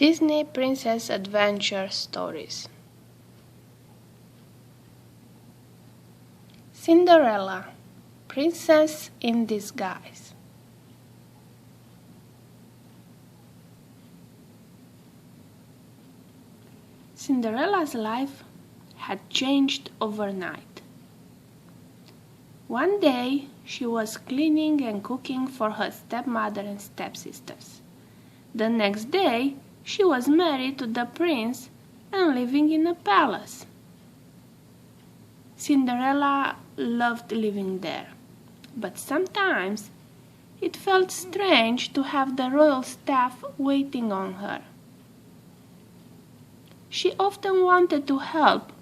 Disney Princess Adventure Stories. Cinderella, Princess in Disguise. Cinderella's life had changed overnight. One day she was cleaning and cooking for her stepmother and stepsisters. The next day she was married to the prince and living in a palace. Cinderella loved living there, but sometimes it felt strange to have the royal staff waiting on her. She often wanted to help.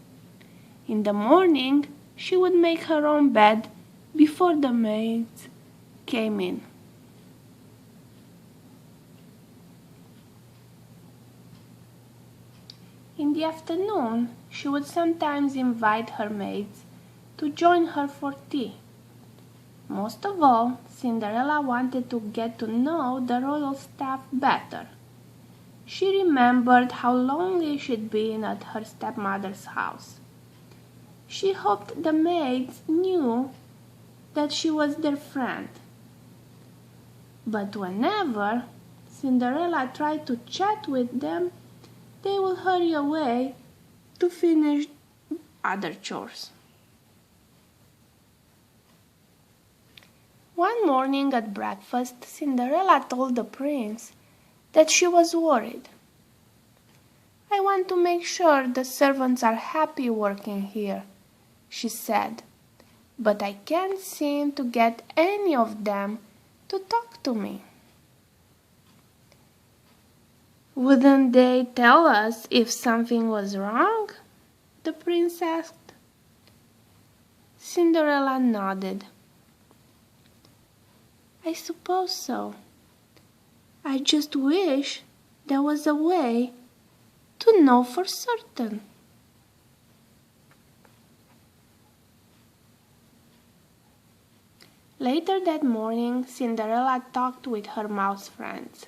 In the morning, she would make her own bed before the maids came in. In the afternoon, she would sometimes invite her maids to join her for tea. Most of all, Cinderella wanted to get to know the royal staff better. She remembered how lonely she'd been at her stepmother's house. She hoped the maids knew that she was their friend. But whenever Cinderella tried to chat with them, they would hurry away to finish other chores. One morning at breakfast, Cinderella told the prince that she was worried. "I want to make sure the servants are happy working here," she said, "but I can't seem to get any of them to talk to me." "Wouldn't they tell us if something was wrong?" the prince asked. Cinderella nodded. "I suppose so. I just wish there was a way to know for certain." Later that morning, Cinderella talked with her mouse friends,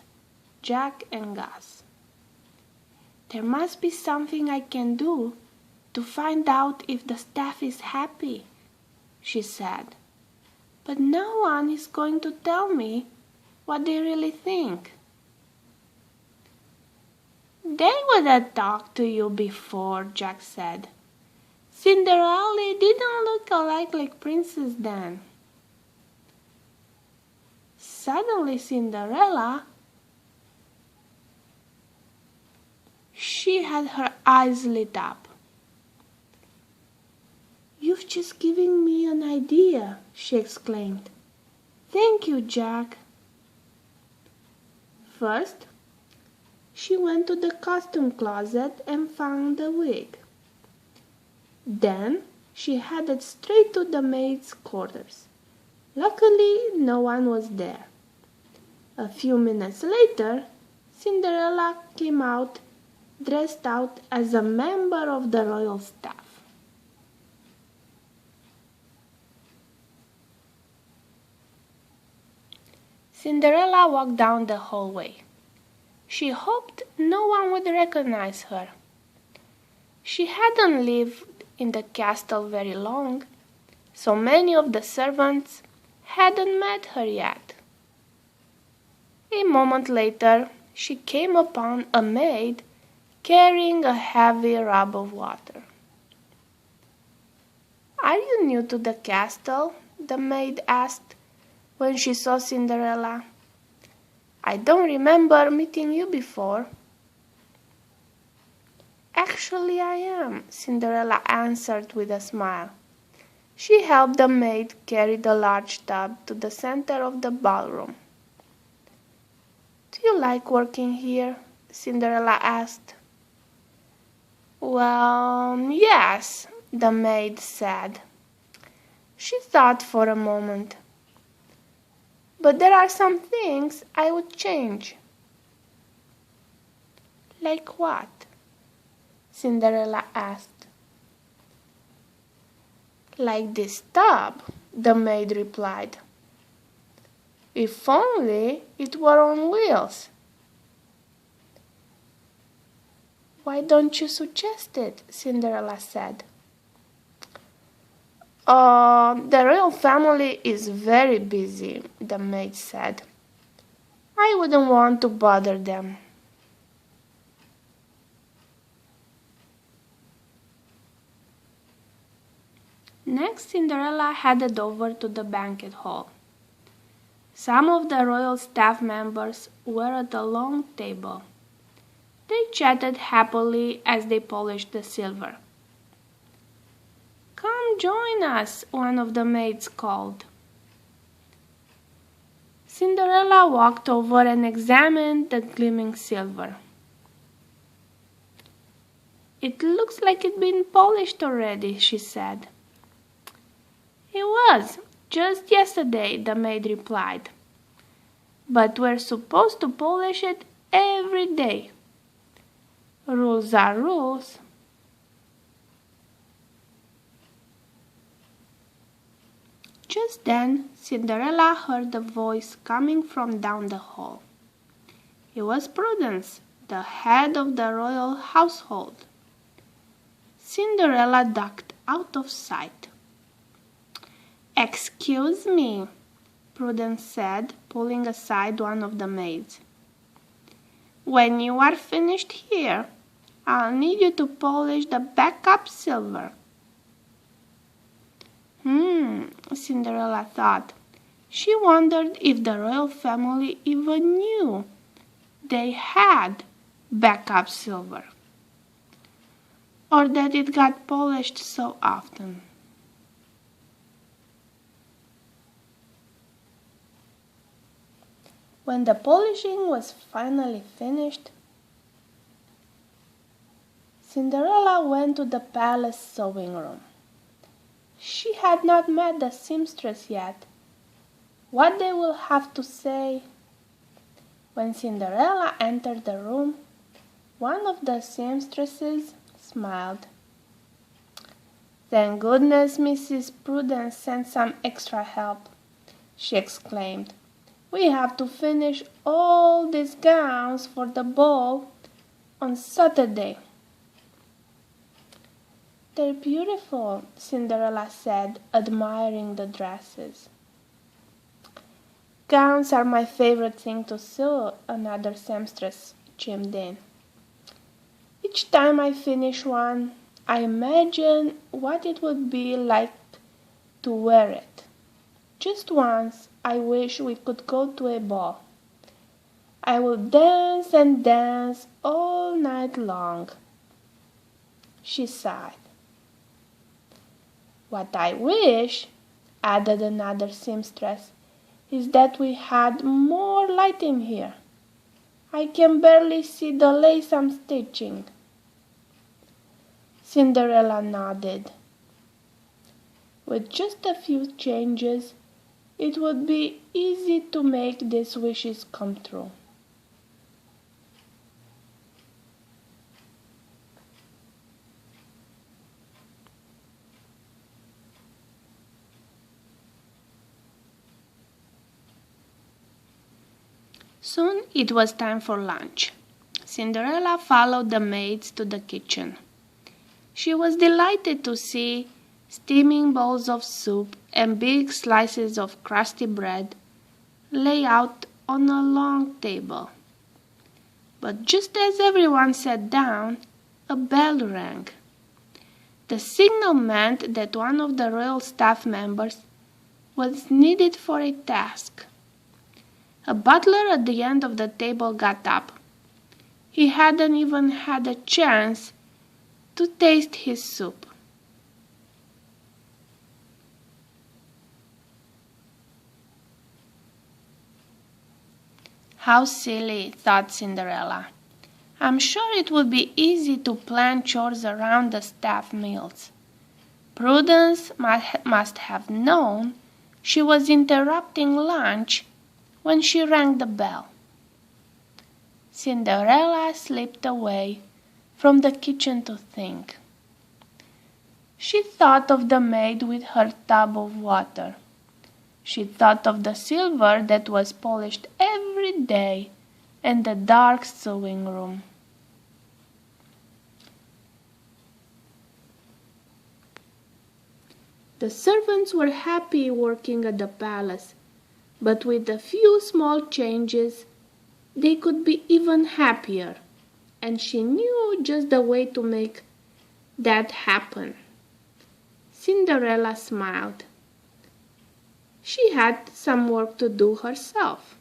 Jack and Gus. "There must be something I can do to find out if the staff is happy," she said. "But no one is going to tell me what they really think." "They would have talked to you before," Jack said. "Cinderella didn't look alike like Princess then." Suddenly Cinderella, she had her eyes lit up. "You've just given me an idea," she exclaimed. "Thank you, Jack." First, she went to the costume closet and found a wig. Then she headed straight to the maid's quarters. Luckily, no one was there. A few minutes later, Cinderella came out, dressed out as a member of the royal staff. Cinderella walked down the hallway. She hoped no one would recognize her. She hadn't lived in the castle very long, so many of the servants hadn't met her yet. A moment later, she came upon a maid carrying a heavy rub of water. "Are you new to the castle?" the maid asked when she saw Cinderella. "I don't remember meeting you before." "Actually, I am," Cinderella answered with a smile. She helped the maid carry the large tub to the center of the ballroom. "Do you like working here?" Cinderella asked. "Well, yes," the maid said. She thought for a moment. "But there are some things I would change." "Like what?" Cinderella asked. "Like this tub," the maid replied. "If only it were on wheels." "Why don't you suggest it?" Cinderella said. The royal family is very busy," the maid said. "I wouldn't want to bother them." Next, Cinderella headed over to the banquet hall. Some of the royal staff members were at a long table. They chatted happily as they polished the silver. "Come join us," one of the maids called. Cinderella walked over and examined the gleaming silver. "It looks like it's been polished already," she said. "It was, just yesterday," the maid replied. "But we're supposed to polish it every day. Rules are rules." Just then, Cinderella heard a voice coming from down the hall. It was Prudence, the head of the royal household. Cinderella ducked out of sight. "Excuse me," Prudence said, pulling aside one of the maids. "When you are finished here, I'll need you to polish the backup silver." Cinderella thought. She wondered if the royal family even knew they had backup silver, or that it got polished so often. When the polishing was finally finished, Cinderella went to the palace sewing room. She had not met the seamstress yet. What they will have to say? When Cinderella entered the room, one of the seamstresses smiled. "Thank goodness Mrs. Prudence sent some extra help," she exclaimed. "We have to finish all these gowns for the ball on Saturday." "They're beautiful," Cinderella said, admiring the dresses. "Gowns are my favorite thing to sew," another seamstress chimed in. "Each time I finish one, I imagine what it would be like to wear it. Just once, I wish we could go to a ball. I will dance and dance all night long." She sighed. "What I wish," added another seamstress, "is that we had more light in here. I can barely see the lace I'm stitching." Cinderella nodded. With just a few changes, it would be easy to make these wishes come true. Soon it was time for lunch. Cinderella followed the maids to the kitchen. She was delighted to see steaming bowls of soup and big slices of crusty bread lay out on a long table. But just as everyone sat down, a bell rang. The signal meant that one of the royal staff members was needed for a task. A butler at the end of the table got up. He hadn't even had a chance to taste his soup. How silly, thought Cinderella. I'm sure it would be easy to plan chores around the staff meals. Prudence must have known she was interrupting lunch when she rang the bell. Cinderella slipped away from the kitchen to think. She thought of the maid with her tub of water. She thought of the silver that was polished every day and the dark sewing room. The servants were happy working at the palace, but with a few small changes they could be even happier, and she knew just the way to make that happen. Cinderella smiled. She had some work to do herself.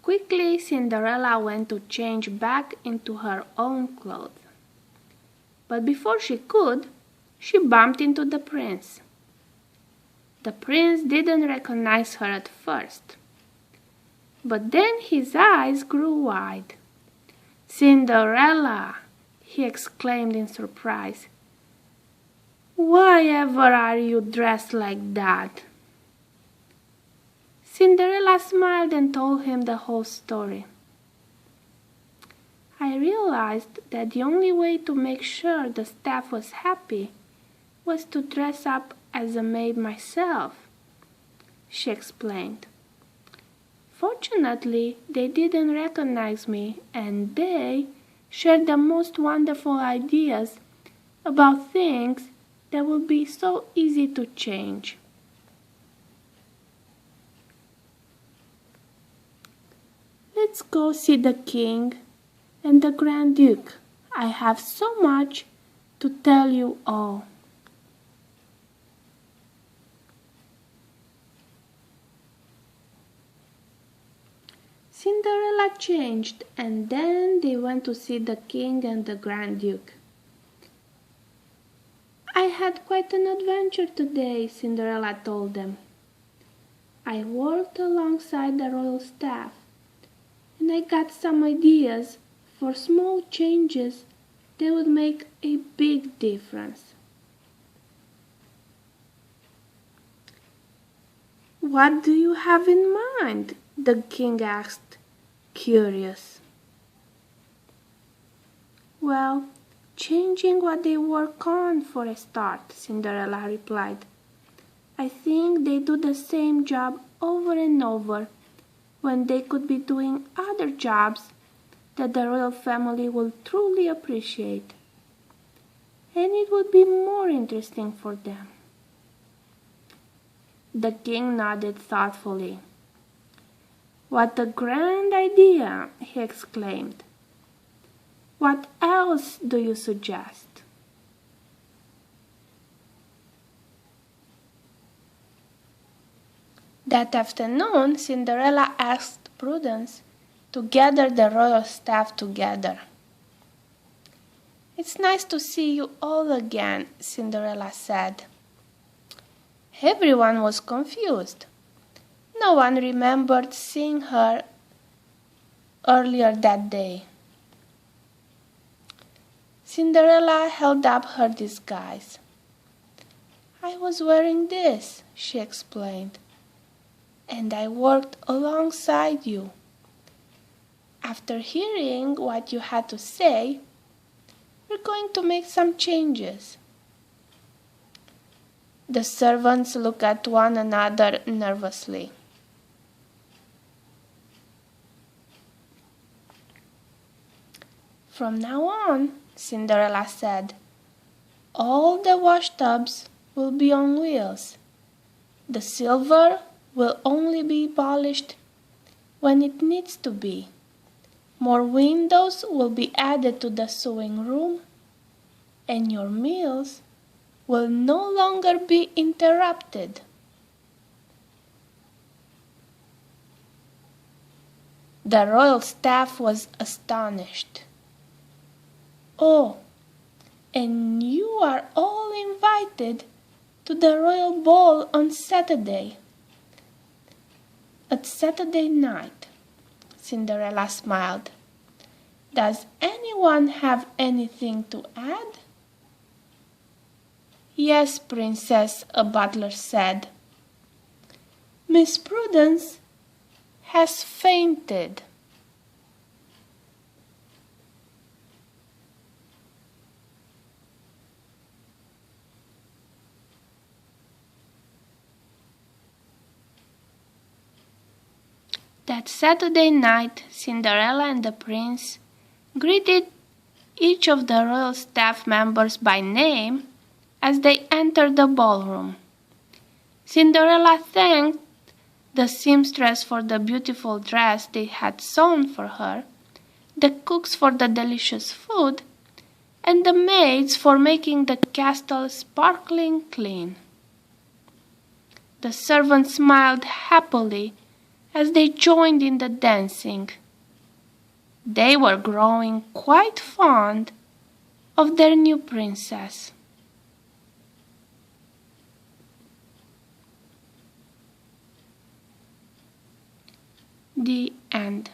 Quickly, Cinderella went to change back into her own clothes. But before she could, she bumped into the prince. The prince didn't recognize her at first, but then his eyes grew wide. "Cinderella!" he exclaimed in surprise. "Why ever are you dressed like that?" Cinderella smiled and told him the whole story. "I realized that the only way to make sure the staff was happy was to dress up as a maid myself," she explained. "Fortunately, they didn't recognize me, and they shared the most wonderful ideas about things that would be so easy to change." "Let's go see the king and the Grand Duke. I have so much to tell you all." Cinderella changed, and then they went to see the king and the Grand Duke. "I had quite an adventure today," Cinderella told them. "I worked alongside the royal staff, and I got some ideas for small changes that would make a big difference." "What do you have in mind?" the king asked, curious. "Well, changing what they work on for a start," Cinderella replied. "I think they do the same job over and over when they could be doing other jobs that the royal family will truly appreciate. And it would be more interesting for them." The king nodded thoughtfully. "What a grand idea!" he exclaimed. "What else do you suggest?" That afternoon, Cinderella asked Prudence to gather the royal staff together. "It's nice to see you all again," Cinderella said. Everyone was confused. No one remembered seeing her earlier that day. Cinderella held up her disguise. "I was wearing this," she explained, "and I worked alongside you. After hearing what you had to say, we're going to make some changes." The servants looked at one another nervously. "From now on," Cinderella said, "all the washtubs will be on wheels. The silver will only be polished when it needs to be. More windows will be added to the sewing room, and your meals will no longer be interrupted." The royal staff was astonished. "Oh, and you are all invited to the royal ball on Saturday." "At Saturday night," Cinderella smiled. "Does anyone have anything to add?" "Yes, Princess," a butler said. "Miss Prudence has fainted." That Saturday night, Cinderella and the prince greeted each of the royal staff members by name as they entered the ballroom. Cinderella thanked the seamstress for the beautiful dress they had sewn for her, the cooks for the delicious food, and the maids for making the castle sparkling clean. The servants smiled happily as they joined in the dancing. They were growing quite fond of their new princess. The end.